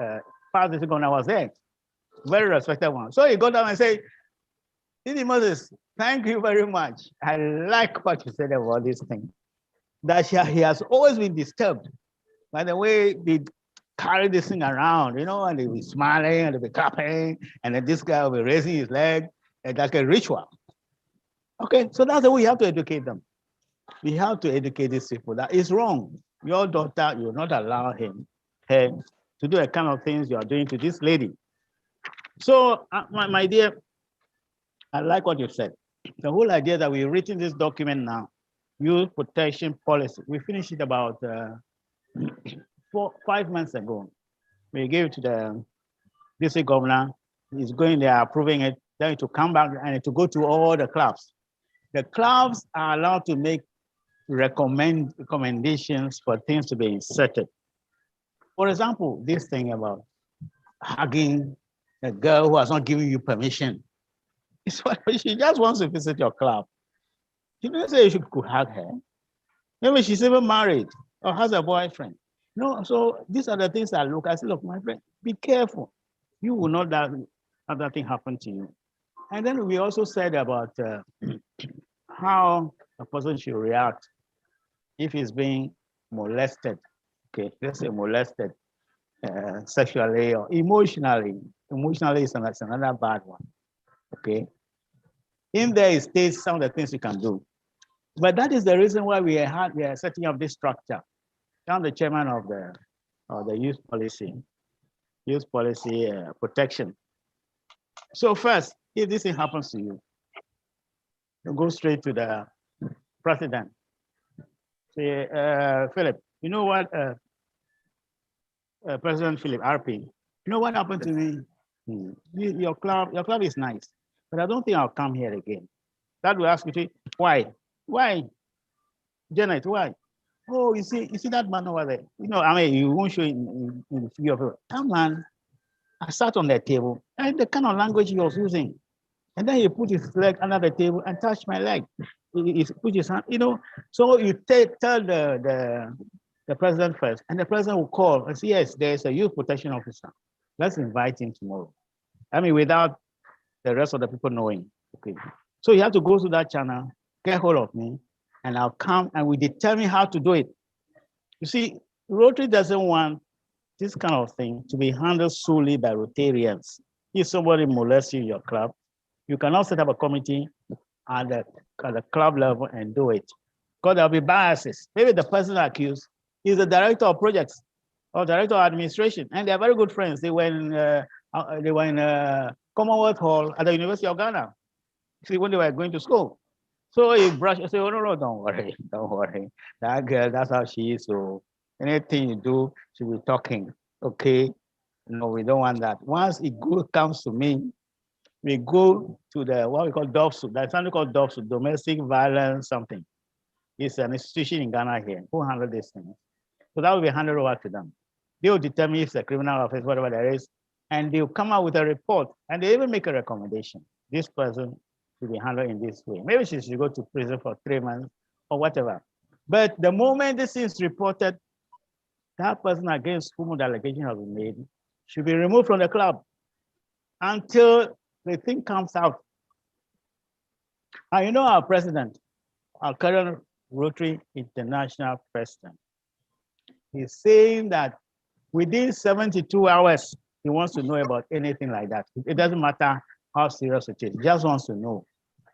past district governor was there. Very respected one. So he got down and said, Lady Moses, thank you very much. I like what you said about this thing. That he has always been disturbed by the way they carry this thing around, and they be smiling and they be clapping, and then this guy will be raising his leg, and like a ritual. Okay, so that's the way you have to educate them. We have to educate these people. That is wrong. Your daughter, you will not allow her to do the kind of things you are doing to this lady. So, my dear, I like what you said. The whole idea that we're writing this document now, youth protection policy, we finished it about 5 months ago. We gave it to the district governor. He's going there, approving it, then to come back and to go to all the clubs. The clubs are allowed to make recommendations for things to be inserted. For example, this thing about hugging a girl who has not given you permission. She just wants to visit your club. She didn't say you should hug her. Maybe she's even married or has a boyfriend. No, so these are the things I look. I say, look, my friend, be careful. You will not have that thing happen to you. And then we also said about how a person should react if he's being molested. Okay, let's say molested sexually or emotionally. Emotionally is another bad one. Okay. In there, it states some of the things you can do. But that is the reason why we are setting up this structure. I'm the chairman of the youth policy protection. So first, if this thing happens to you, you go straight to the president. Say, Philip, you know what, President Philip, RP, you know what happened to me? Your club is nice, but I don't think I'll come here again. That will ask you, why? Why? Janet, why? Oh, you see that man over there. You won't show in the figure of it. That man, I sat on that table, and the kind of language he was using. And then he put his leg under the table and touched my leg. He put his hand, So you tell the president first, and the president will call and say, yes, there's a youth protection officer. Let's invite him tomorrow. Without the rest of the people knowing. Okay. So you have to go to that channel, get hold of me, and I'll come and we determine how to do it. You see, Rotary doesn't want this kind of thing to be handled solely by Rotarians. If somebody molests you in your club, you cannot set up a committee at the club level and do it. Because there'll be biases. Maybe the person accused is the director of projects or director of administration, and they're very good friends. They were in Commonwealth Hall at the University of Ghana. See, when they were going to school. So he brushed and said, oh, no, don't worry. That girl, that's how she is. So anything you do, she'll be talking. Okay. No, we don't want that. Once it comes to me, we go to what we call DOVSU. There's something called DOVSU, domestic violence something. It's an institution in Ghana here who handle these things. So that will be handed over to them. They will determine if it's a criminal offense, whatever there is, and they'll come out with a report, and they even make a recommendation. This person should be handled in this way. Maybe she should go to prison for 3 months or whatever. But the moment this is reported, that person against whom the allegation has been made should be removed from the club until the thing comes out. And our president, our current Rotary International president, he's saying that within 72 hours, he wants to know about anything like that. It doesn't matter how serious it is, he just wants to know.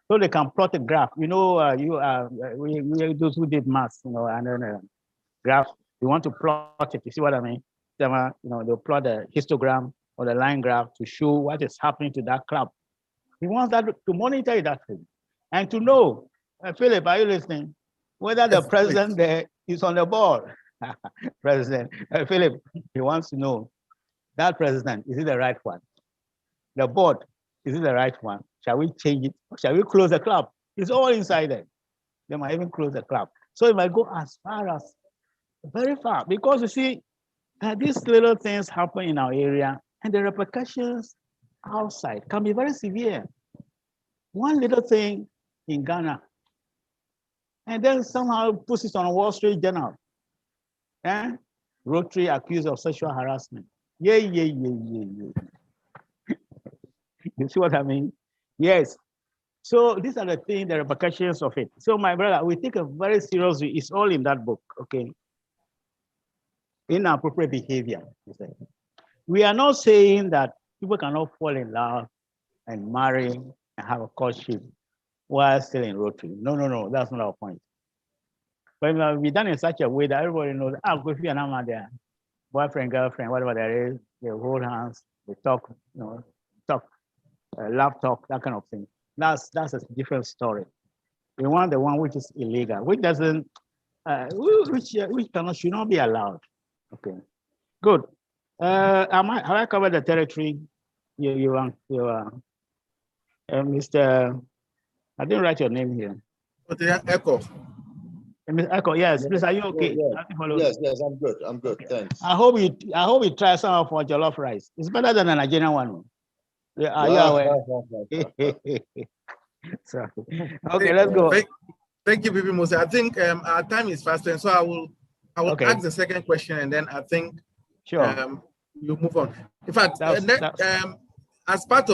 So they can plot a graph. We those who did maths, and then graph, you want to plot it, you see what I mean? They'll plot a histogram or the line graph to show what is happening to that club. He wants that to monitor that thing and to know, Philip, are you listening? Whether the president there is on the ball. President, Philip, he wants to know that president, is it the right one? The board, is it the right one? Shall we change it? Shall we close the club? It's all inside there. They might even close the club. So it might go as far as very far, because you see, these little things happen in our area and the repercussions outside can be very severe. One little thing in Ghana, and then somehow puts it on a Wall Street Journal. Rotary accused of sexual harassment. Yeah. You see what I mean? Yes. So these are the things, the repercussions of it. So my brother, we take a very serious view. It's all in that book, okay? Inappropriate behavior. We are not saying that people cannot fall in love and marry and have a courtship while still in Rotary. No, that's not our point. But it must be done in such a way that everybody knows, go see an ama there, boyfriend, girlfriend, whatever there is, they hold hands, they talk, love talk, that kind of thing. That's a different story. We want the one which is illegal, which doesn't, which should not be allowed. Okay, good. Have I covered the territory? Mr. I didn't write your name here. Echo. Mr. Echo, yes, please. Are you okay? Yes, I'm good. I'm good. Okay. Thanks. I hope you try some of our jollof rice. It's better than the Nigerian one. Are you aware? So, okay, let's go. Thank you, Bibi Mose. I think our time is fast, and so I will ask the second question, and then I think you move on. In fact, as part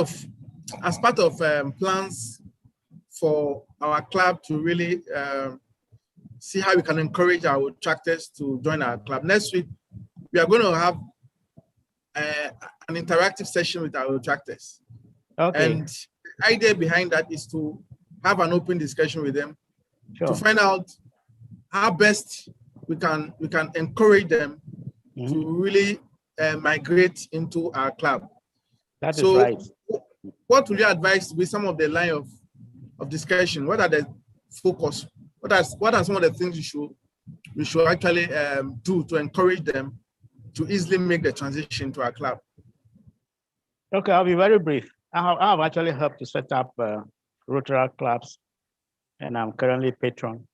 of plans for our club to really see how we can encourage our Rotaractors to join our club, next week we are going to have an interactive session with our Rotaractors. Okay. And the idea behind that is to have an open discussion with them to find out how best we can encourage them to really migrate into our club. That is right. What would you advise with some of the line of discussion? What are the focus? What are some of the things we should actually do to encourage them to easily make the transition to our club? Okay, I'll be very brief. I have actually helped to set up Rotary clubs, and I'm currently patron.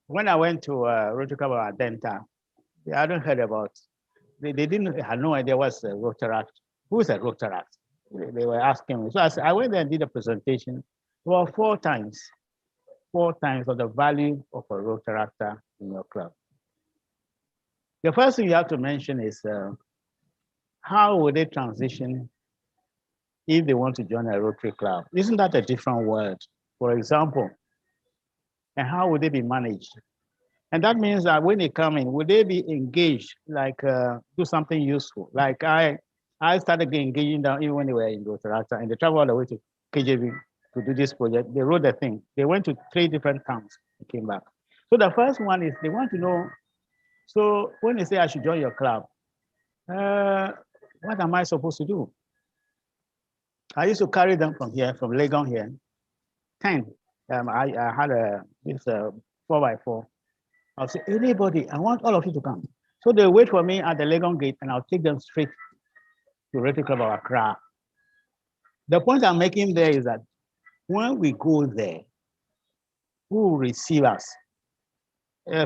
When I went to Rotary Club of Adenta, I hadn't heard about. They had no idea what's a Rotaract. Who is a Rotaract? They were asking me. So I went there and did a presentation. Well, four times of the value of a Rotaractor in your club. The first thing you have to mention is how would they transition if they want to join a Rotary club? Isn't that a different word? For example, and how would they be managed? And that means that when they come in, would they be engaged, like do something useful? Like I started engaging them even when they were in Rotaractor, and they traveled all the way to KJV to do this project. They wrote the thing. They went to 3 different towns and came back. So the first one is they want to know, so when they say I should join your club, what am I supposed to do? I used to carry them from here, from Legon here, 10. I had this 4x4. I'll say, anybody, I want all of you to come. So they wait for me at the Legon gate, and I'll take them straight to Rotary Club of Accra. The point I'm making there is that when we go there, who will receive us?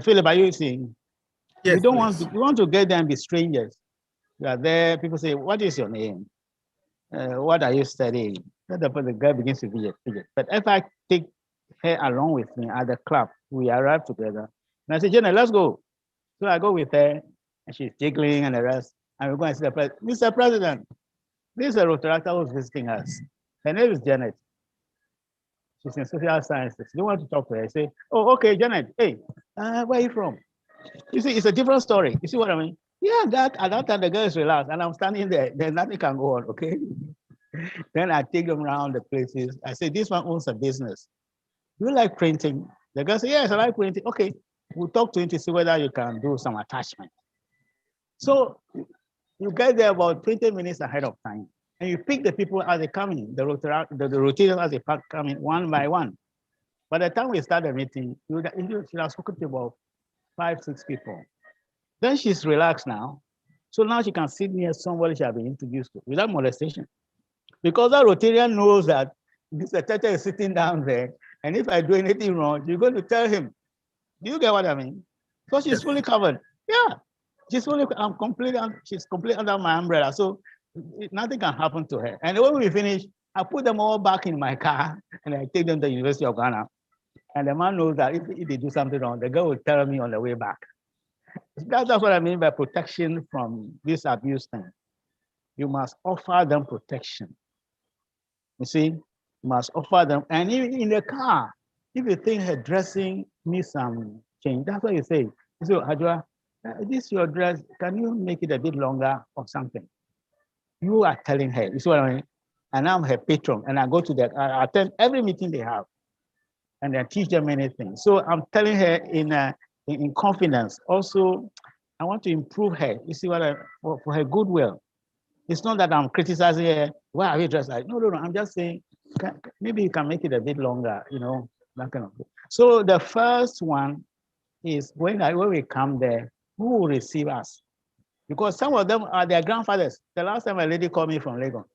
Philip, are you seeing? Yes, we don't want to get there and be strangers. You are there, people say, what is your name? What are you studying? The guy begins to fidget. But if I take her along with me at the club, we arrive together. And I say, Jenna, let's go. So I go with her, and she's jiggling and the rest. And we go and see the president. Mr. President, this is a Rotaractor who's visiting us. Her name is Janet. She's in social sciences. You don't want to talk to her. I say, oh, okay, Janet, hey, where are you from? You see, it's a different story. You see what I mean? Yeah, at that time, the girl is relaxed, and I'm standing there. There's nothing can go on, okay? Then I take them around the places. I say, this one owns a business. Do you like printing? The girl says, yes, I like printing. Okay, we'll talk to you to see whether you can do some attachment. So you get there about 20 minutes ahead of time, and you pick the people as they come in, the rotators as they come in one by one. By the time we start the meeting, you should have spoken to about 5, 6 people. Then she's relaxed now. So now she can sit near somebody she has been introduced to without molestation. Because that Rotarian knows that Mr. Tetteh is sitting down there, and if I do anything wrong, you're going to tell him. Do you get what I mean? So she's fully covered. Yeah, she's she's completely under my umbrella. So nothing can happen to her. And when we finish, I put them all back in my car, and I take them to the University of Ghana. And the man knows that if they do something wrong, the girl will tell me on the way back. That's what I mean by protection from this abuse thing. You must offer them protection. You see, You must offer them. And even in the car, if you think her dressing needs some change, that's what you say. You say, Hajwa, this your dress, can you make it a bit longer or something? You are telling her, you see what I mean? And I'm her patron, and I go to that, I attend every meeting they have, and I teach them anything. So I'm telling her in confidence. Also, I want to improve her. You see what for her goodwill. It's not that I'm criticizing her. Why are you dressed like? No. I'm just saying, maybe you can make it a bit longer, that kind of thing. So the first one is when we come there, who will receive us? Because some of them are their grandfathers. The last time a lady called me from Lagos,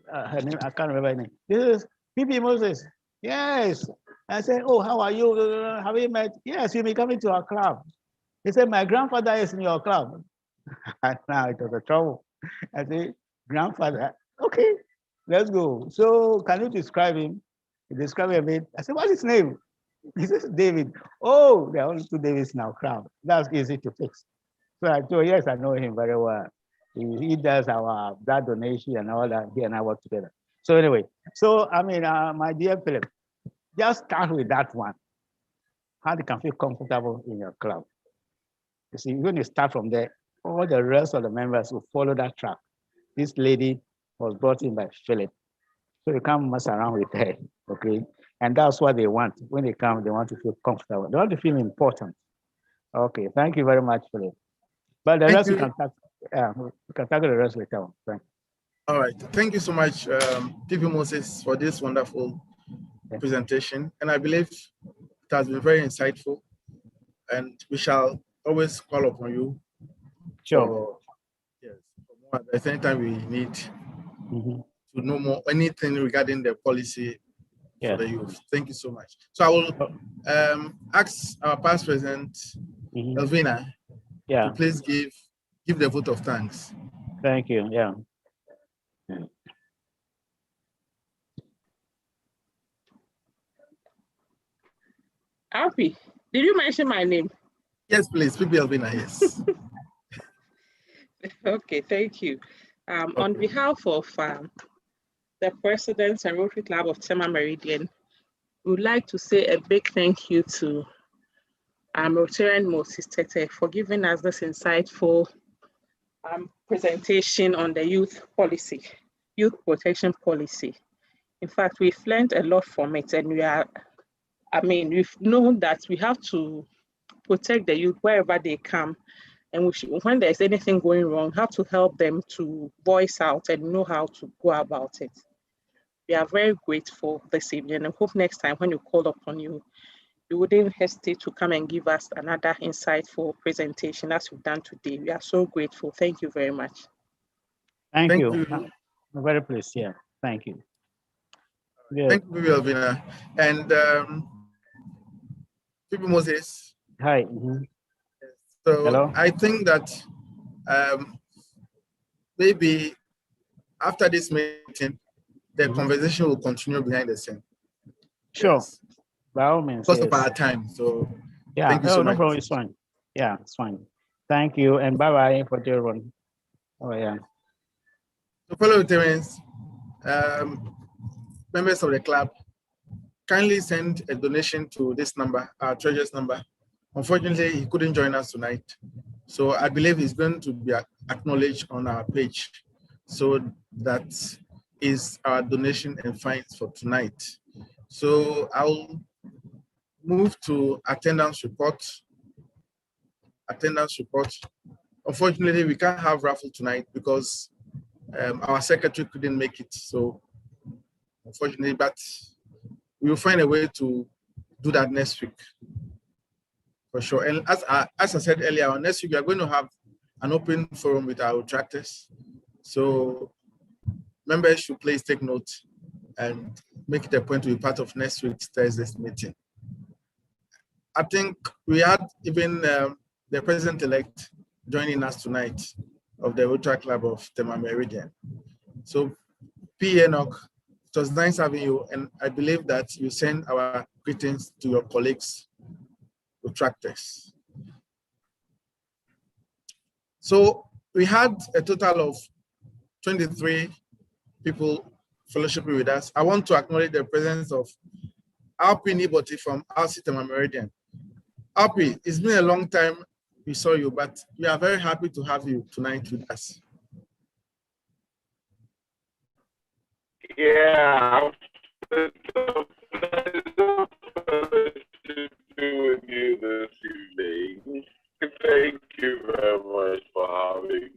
her name, I can't remember her name. This is P.P. Moses. Yes. I said, oh, how are you? Have you met? Yes, you'll be coming to our club. He said, my grandfather is in your club. And now it was a trouble. I said, grandfather, okay, let's go. So can you describe him? He described him a bit. I said, what's his name? He says, David. Oh, there are only 2 Davids in our crowd. That's easy to fix. So I told, yes, I know him very well. He does our blood donation and all that. He and I work together. So anyway, my dear Philip, just start with that one. How they can feel comfortable in your club. You see, when you start from there, all the rest of the members will follow that track. This lady was brought in by Philip. So you can't mess around with her, okay? And that's what they want. When they come, they want to feel comfortable. They want to feel important. Okay, thank you very much, Philip. But the rest, we can tackle the rest later. Thank you. All right. Thank you so much, P.P. Moses, for this wonderful presentation. And I believe it has been very insightful. And we shall always call upon you. Sure. For more advice anytime we need to know more, anything regarding the policy for the youth. Thank you so much. So I will ask our past president, Elvina, to please give the vote of thanks. Thank you. Yeah. Alfie, did you mention my name? Yes, please. P.P. Elvina, yes. Okay, thank you. On behalf of the president and Rotary Club of Tema Meridian, we would like to say a big thank you to Rotarian Moses Tetteh for giving us this insightful presentation on the youth protection policy. In fact, we've learned a lot from it, and we've known that we have to protect the youth wherever they come. And when there's anything going wrong, have to help them to voice out and know how to go about it. We are very grateful this evening, and hope next time when you call upon you, you wouldn't hesitate to come and give us another insightful presentation as you've done today. We are so grateful. Thank you very much. Thank you. I'm very pleased. Yeah. Thank you. Yeah. Thank you, Elvina. And P.P. Moses. Hi. So hello? I think that maybe after this meeting, the conversation will continue behind the scene. Sure. Yes. By all means. Because of our time. So yeah, thank you so much. No problem. It's fine. Yeah, it's fine. Thank you, and bye-bye for everyone. Oh, yeah. So fellow Rotarians, members of the club, kindly send a donation to this number, our treasurer's number. Unfortunately, he couldn't join us tonight. So I believe he's going to be acknowledged on our page. So that is our donation and fines for tonight. So I'll move to attendance report. Unfortunately, we can't have raffle tonight because our secretary couldn't make it. So unfortunately, but we will find a way to do that next week for sure. And as I said earlier, next week we are going to have an open forum with our Rotaractors. So members should please take note and make it a point to be part of next week's Thursday's meeting. I think we had even the president-elect joining us tonight of the Rotary Club of Tema Meridian. So P. Enoch, it was nice having you, and I believe that you send our greetings to your colleagues, Rotaractors. So we had a total of 23 people fellowshipping with us, I want to acknowledge the presence of Alpi Niboti from Tema Meridian. Alpi, it's been a long time we saw you, but we are very happy to have you tonight with us. Yeah, it's a pleasure with you this evening. Thank you very much for having me.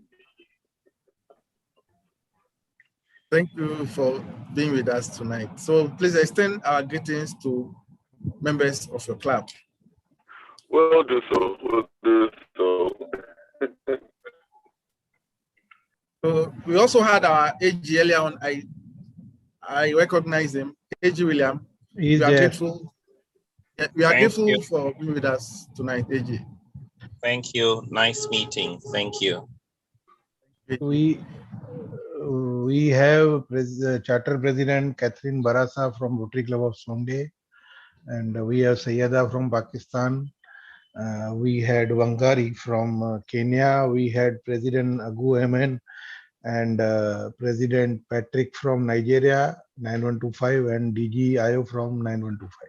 Thank you for being with us tonight. So please extend our greetings to members of your club. We'll do so. We'll do so. So we also had our AG earlier on. I recognize him, AG William. He's we are there. grateful. We are grateful for being with us tonight, AG. Thank you. Nice meeting. Thank you. We have Charter President Catherine Barasa from Rotary Club of Sonde, and we have Sayyada from Pakistan. We had Wangari from Kenya. We had President Agu Emen and President Patrick from Nigeria, 9125, and DG Ayo from 9125.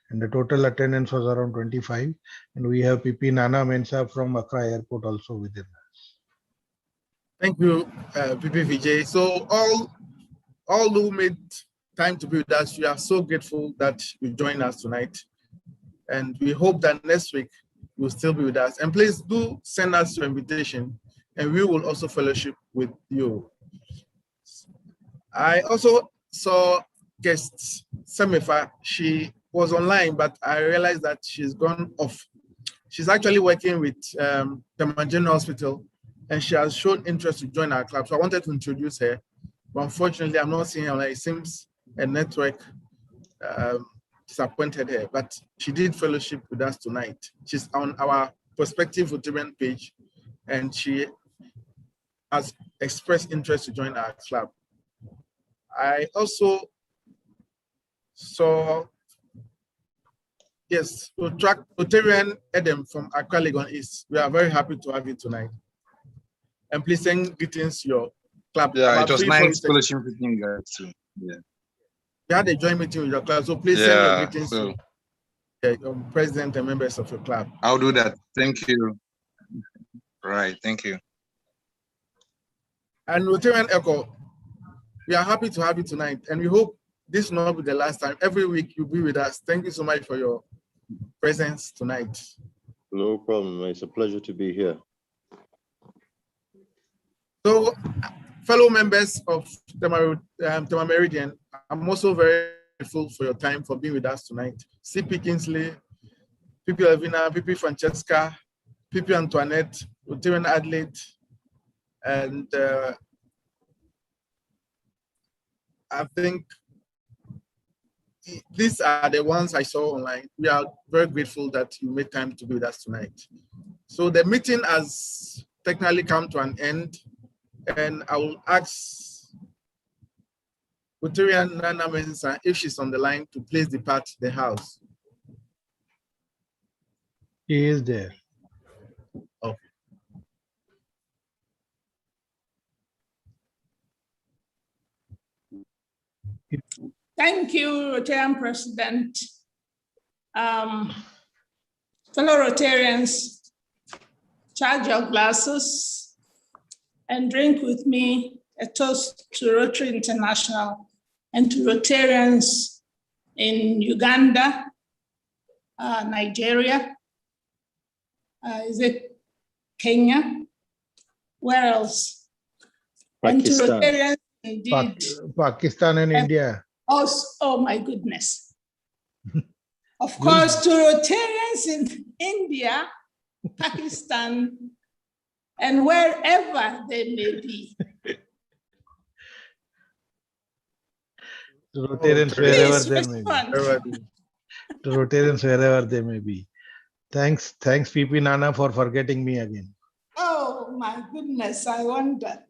And the total attendance was around 25. And we have PP Nana Mensa from Accra Airport also within us. Thank you, PP Vijay. So all who made time to be with us, we are so grateful that you joined us tonight. And we hope that next week you'll still be with us. And please do send us your invitation, and we will also fellowship with you. I also saw guest Semifa. She was online, but I realized that she's gone off. She's actually working with Tema General Hospital, and she has shown interest to join our club. So I wanted to introduce her, but unfortunately, I'm not seeing her online. It seems a network disappointed her, but she did fellowship with us tonight. She's on our prospective Rotarian page, and she has expressed interest to join our club. I also saw, yes, Rotarian Adam from Accra Legon East. We are very happy to have you tonight. And please send greetings to your club. Yeah, it was nice fellowship with you guys too. Yeah. We had a joint meeting with your club, so please send your greetings to your president and members of your club. I'll do that. Thank you. Right, thank you. And Rotarian Echo, we are happy to have you tonight, and we hope this will not be the last time. Every week you'll be with us. Thank you so much for your presence tonight. No problem. It's a pleasure to be here. So, fellow members of Tema Meridian, I'm also very grateful for your time, for being with us tonight. CP Kingsley, PP Elvina, PP Francesca, PP Antoinette, Rotarian Adelaide, and I think these are the ones I saw online. We are very grateful that you made time to be with us tonight. So the meeting has technically come to an end, and I will ask Rotarian Nana Mensa, if she's on the line, to please depart the house. He is there. Okay. Thank you, Rotarian President. Fellow Rotarians, charge your glasses and drink with me a toast to Rotary International and to Rotarians in Uganda, Nigeria, is it Kenya? Where else? Pakistan. And to Rotarians indeed. Pakistan and India. Oh my goodness. Of course, to Rotarians in India, Pakistan, and wherever they may be. To Rotarians wherever they may be. To Rotarians wherever they may be. Thanks, PP Nana, for forgetting me again. Oh my goodness, I wonder.